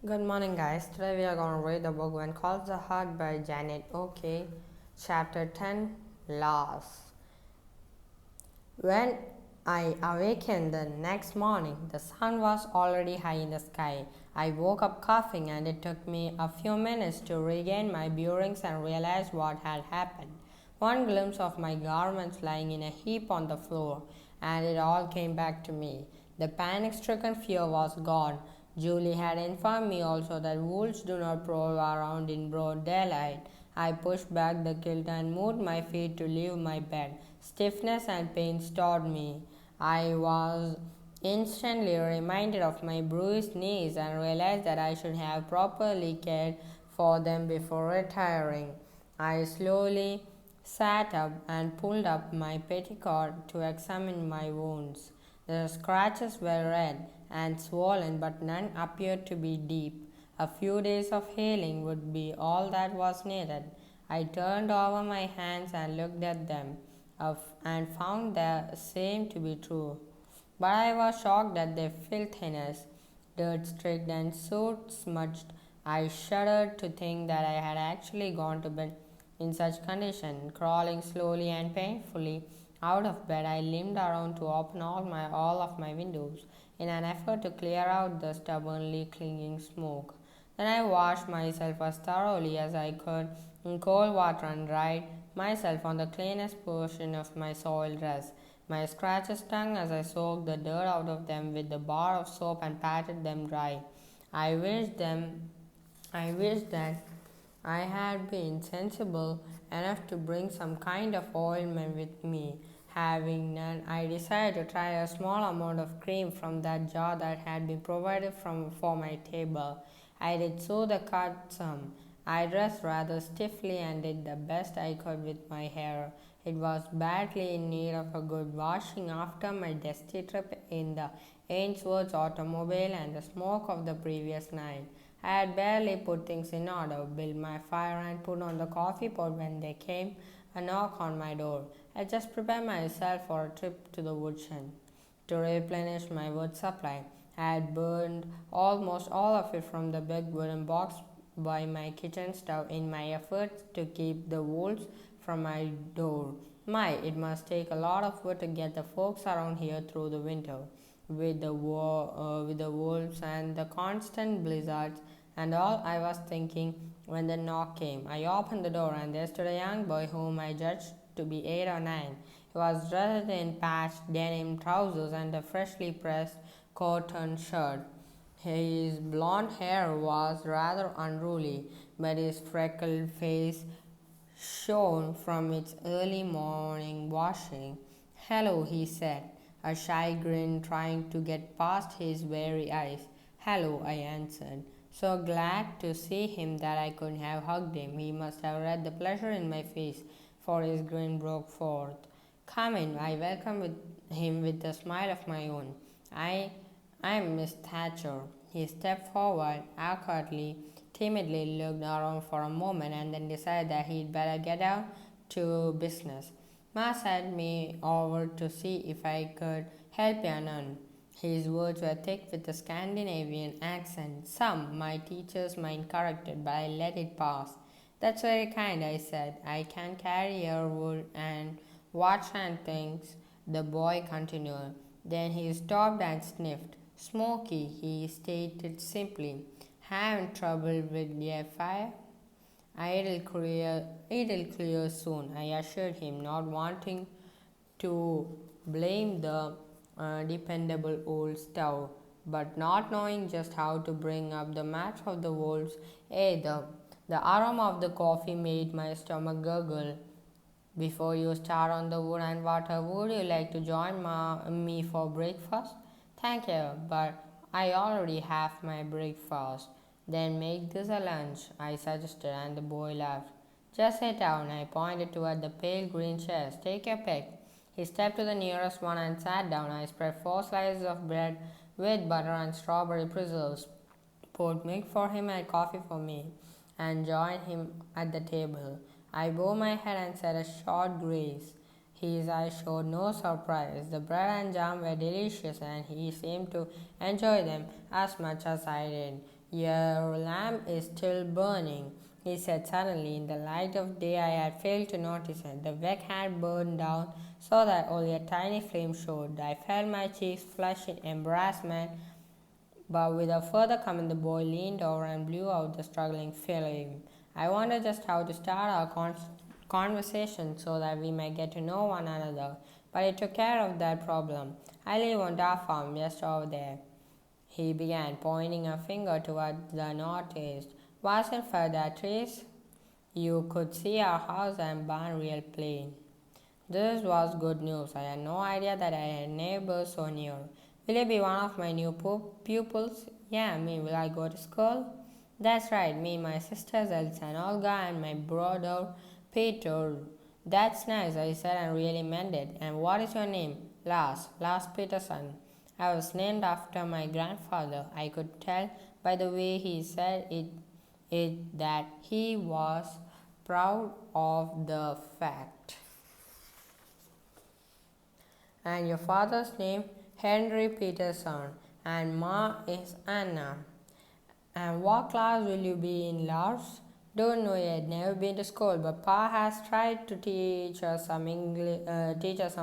Good morning, guys. Today we are going to read the book When Calls the Heart by Jannete. Okay, chapter 10 LARS. When I awakened the next morning, the sun was already high in the sky. I woke up coughing, and it took me a few minutes to regain my bearings and realize what had happened. One glimpse of my garments lying in a heap on the floor, and it all came back to me. The panic stricken fear was gone. Julie had informed me also that wolves do not prowl around in broad daylight. I pushed back the quilt and moved my feet to leave my bed. Stiffness and pain stirred me. I was instantly reminded of my bruised knees and realized that I should have properly cared for them before retiring. I slowly sat up and pulled up my petticoat to examine my wounds. The scratches were red and swollen, but none appeared to be deep. A few days of healing would be all that was needed. I turned over my hands and looked at them and found the same to be true. But I was shocked at their filthiness, dirt streaked and soot smudged. I shuddered to think that I had actually gone to bed in such condition. Crawling slowly and painfully out of bed, I limped around to open all of my windows in an effort to clear out the stubbornly clinging smoke. Then I washed myself as thoroughly as I could in cold water and dried myself on the cleanest portion of my soiled dress. My scratches stung as I soaked the dirt out of them with the bar of soap and patted them dry. I wished them I wished that I had been sensible enough to bring some kind of ointment with me. Having none, I decided to try a small amount of cream from that jar that had been provided for my table. I did so the cut some. I dressed rather stiffly and did the best I could with my hair. It was badly in need of a good washing after my dusty trip in the Ainsworth's automobile and the smoke of the previous night. I had barely put things in order, built my fire, and put on the coffee pot when there came a knock on my door. I just prepared myself for a trip to the woodshed to replenish my wood supply. I had burned almost all of it from the big wooden box by my kitchen stove in my efforts to keep the wolves from my door. It must take a lot of wood to get the folks around here through the winter. With the wolves and the constant blizzards and all, I was thinking when the knock came. I opened the door, and there stood a young boy whom I judged to be 8 or 9. He was dressed in patched denim trousers and a freshly pressed cotton shirt. His blond hair was rather unruly, but his freckled face shone from its early morning washing. "Hello," he said, a shy grin trying to get past his weary eyes. "Hello," I answered, so glad to see him that I couldn't have hugged him. He must have read the pleasure in my face, for his grin broke forth. "Come in," I welcomed him with a smile of my own. I'm Miss Thatcher." He stepped forward awkwardly, timidly looked around for a moment, and then decided that he'd better get down to business. "Ma sent me over to see if I could help you none." His words were thick with a Scandinavian accent. Some my teachers might correct it, but I let it pass. "That's very kind," I said. "I can carry your wood and watch and things," the boy continued. Then he stopped and sniffed. "Smoky," he stated simply. "Having trouble with your fire?" It'll clear soon," I assured him, not wanting to blame the dependable old stove, but not knowing just how to bring up the match of the wolves either. The aroma of the coffee made my stomach gurgle. "Before you start on the wood and water, would you like to join me for breakfast?" "Thank you, but I already have my breakfast." "Then make this a lunch," I suggested, and the boy laughed. "Just sit down." I pointed toward the pale green chairs. "Take your pick." He stepped to the nearest one and sat down. I spread 4 slices of bread with butter and strawberry preserves, poured milk for him and coffee for me, and joined him at the table. I bowed my head and said a short grace. His eyes showed no surprise. The bread and jam were delicious, and he seemed to enjoy them as much as I did. Your lamp is still burning, he said suddenly. In the light of day, I had failed to notice it. The wick had burned down so that only a tiny flame showed. I felt my cheeks flush in embarrassment, but without further comment, the boy leaned over and blew out the struggling flame. I wondered just how to start our conversation so that we might get to know one another, but he took care of that problem. I live on that farm just over there, he began, pointing a finger toward the northeast. Wasn't far that trees? You could see our house and barn real plain. This was good news. I had no idea that I had neighbors so near. Will you be one of my new pupils? Yeah, me. Will I go to school? That's right, me, my sisters Elsa and Olga, and my brother Peter. That's nice, I said and really meant it. And what is your name? Lars Peterson. I was named after my grandfather. I could tell by the way he said it that he was proud of the fact. And your father's name? Henry Peterson. And Ma is Anna. And what class will you be in, Lars? Don't know yet, never been to school, but Pa has tried to teach us some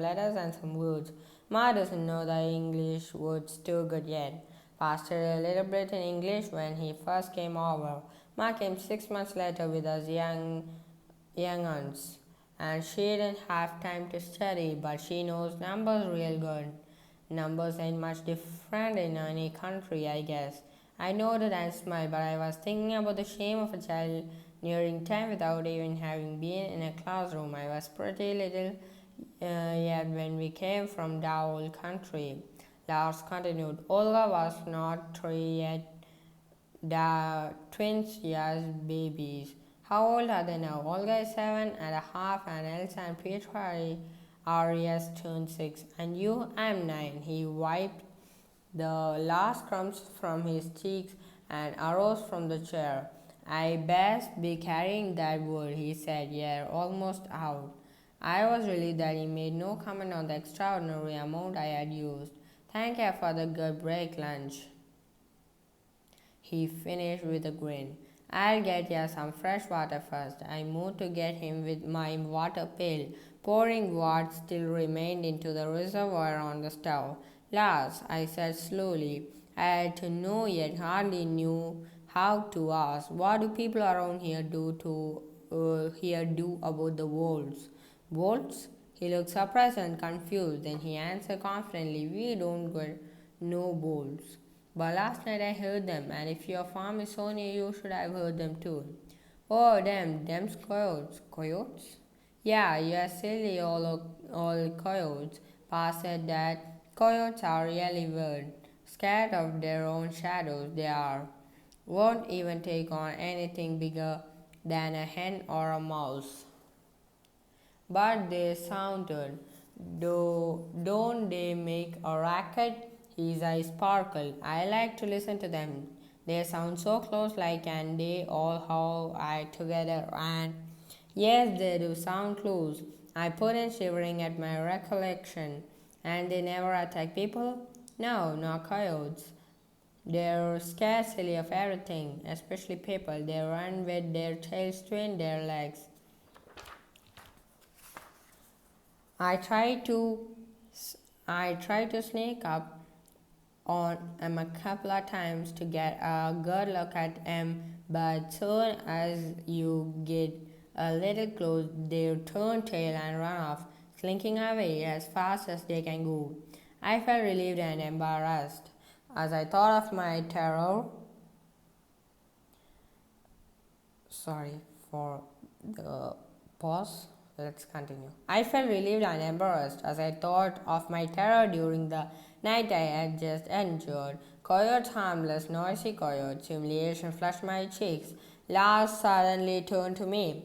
letters and some words. Ma doesn't know the English words too good yet. Pa studied a little bit in English when he first came over. Ma came 6 months later with us young uns, and she didn't have time to study, but she knows numbers real good. Numbers ain't much different in any country, I guess. I nodded and smiled, but I was thinking about the shame of a child nearing 10 without even having been in a classroom. I was pretty little yet when we came from the old country. Lars continued. Olga was not 3 yet. The twins just babies. How old are they now? Olga is 7.5 and Elsa and Peter are just turned 6. And you? I'm 9. He wiped the last crumbs from his cheeks and arose from the chair. I best be carrying that wood, he said. Yeah, almost out. I was relieved that he made no comment on the extraordinary amount I had used. Thank you for the good break lunch, he finished with a grin. I'll get you some fresh water first. I moved to get him with my water pail, pouring what still remained into the reservoir on the stove. Lars, I said slowly. I had to know yet hardly knew how to ask. What do people around here do about the wolves? Wolves? He looked surprised and confused. Then he answered confidently, we don't get no wolves. But last night I heard them, and if your farm is so near, you should have heard them too. Oh, them's coyotes. Coyotes? Yeah, you're silly, all coyotes. Pa said that coyotes are really weird. Scared of their own shadows, they are. Won't even take on anything bigger than a hen or a mouse. But they sounded. Don't they make a racket? His eyes sparkled. I like to listen to them. They sound so close like and they all howl together and yes, they do sound close. I put in shivering at my recollection. And they never attack people? No, not coyotes. They're scared silly of everything, especially people. They run with their tails between their legs. I try to sneak up on him a couple of times to get a good look at him, but soon as you get a little close, they turn tail and run off, slinking away as fast as they can go. I felt relieved and embarrassed as I thought of my terror. Sorry for the pause. Let's continue. I felt relieved and embarrassed as I thought of my terror during the night I had just endured. Coyotes, harmless, noisy coyotes. Humiliation flushed my cheeks. Lars suddenly turned to me,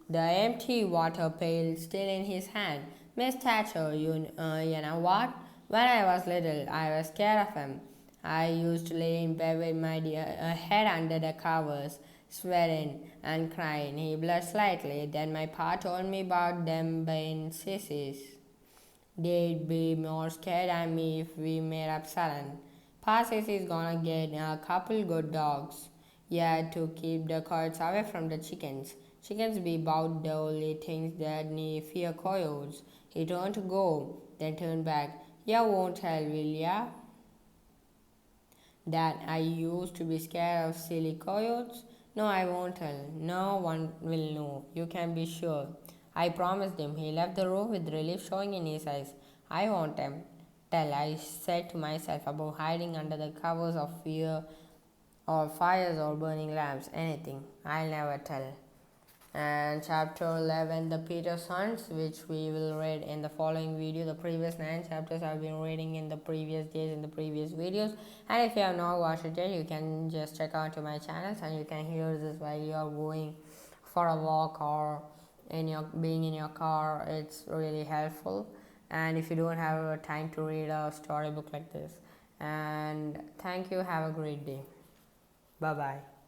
the empty water pail still in his hand. Miss Thatcher, you know what? When I was little, I was scared of him. I used to lay in bed with my head under the covers, sweating and crying. He blushed slightly. Then my pa told me about them being sissies. They'd be more scared than me if we made up sudden. Pa says he's gonna get a couple good dogs. Yeah, to keep the coyotes away from the chickens. Chickens be about the only things that need fear coyotes. He turned to go, then turned back. Ya won't tell, will ya? That I used to be scared of silly coyotes? No, I won't tell. No one will know. You can be sure. I promised him. He left the room with relief showing in his eyes. I won't tell, I said to myself, about hiding under the covers of fear or fires or burning lamps. Anything. I'll never tell. And chapter 11, the Peter sons, which we will read in the following video. The previous 9 chapters I've been reading in the previous days, in the previous videos. And if you have not watched it yet, you can just check out to my channels and you can hear this while you are going for a walk or being in your car. It's really helpful. And if you don't have time to read a storybook like this, and thank you, have a great day. Bye bye.